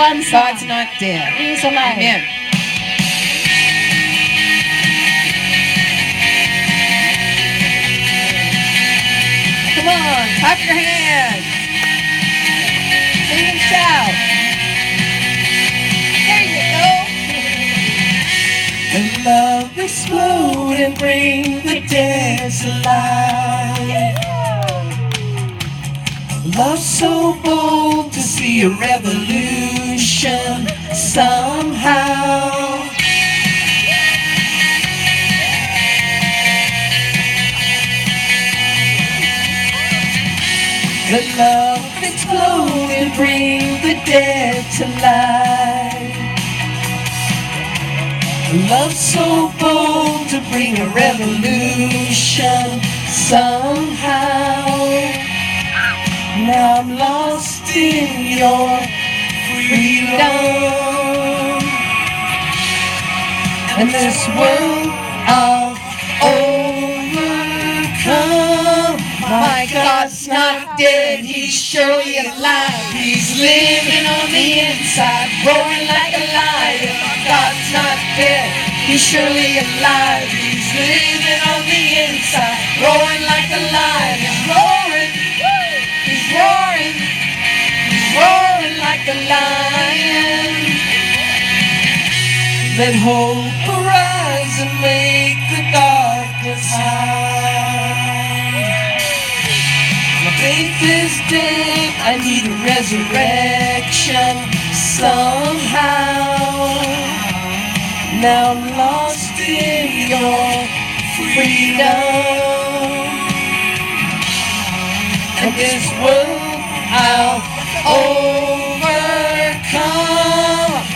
God's not dead. He's alive. Amen. Come on, clap your hands. Sing and shout. There you go. Let love explode and bring the dead to life. Love so bold to see a revolution somehow. Let love explode and bring the dead to life. Love so bold to bring a revolution somehow. Now I'm lost in your freedom, and this world I'll overcome. My God's not dead, He's surely alive. He's living on the inside, roaring like a lion. God's not dead, He's surely alive. He's living on the inside, roaring like a lion. He's roaring, He's roaring, He's roaring like a lion. Let hope arise and make the darkness hide. My faith is dead, I need a resurrection somehow. Now I'm lost in your freedom, and this world I'll overcome.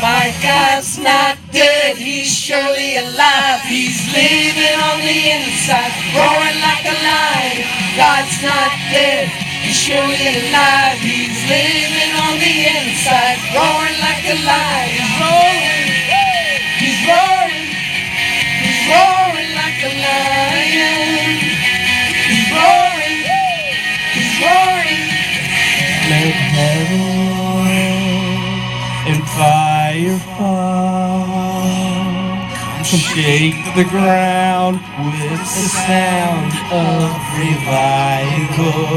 My God's not dead, He's surely alive. He's living on the inside, roaring like a lion. God's not dead, He's surely alive. He's living on the inside, roaring like a lion. He's roaring, He's roaring like a lion. He's roaring, He's roaring. Let heaven and fire fall. Come shake the ground with the sound of revival.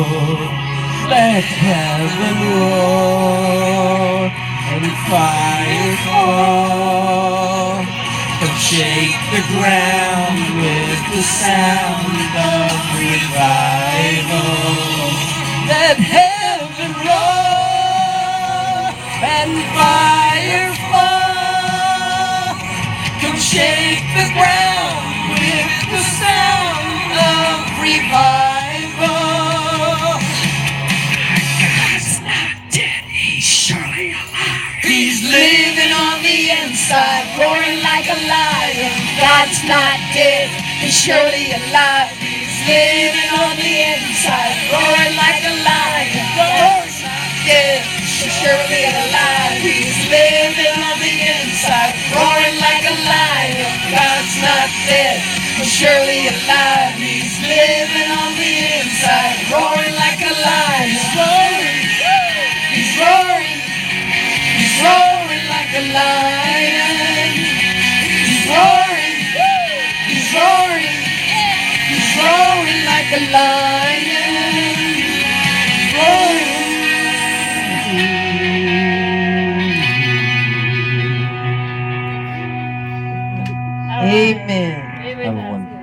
Let heaven roar and fire fall. Come shake the ground with the sound of revival. Let heaven roar and fire fall. Come shake the ground with the sound of revival. God's not dead, He's surely alive. He's living on the inside, roaring like a lion. God's not dead, He's surely alive. He's living on the inside, roaring like a lion. God's not dead, He's surely alive. He's living on the inside, roaring like a lion. God's not dead, He's surely alive. He's living on the inside, roaring like a lion. He's roaring, He's roaring, He's roaring like a lion. He's roaring, He's roaring, He's roaring like a lion. Roaring. Amen. Amen.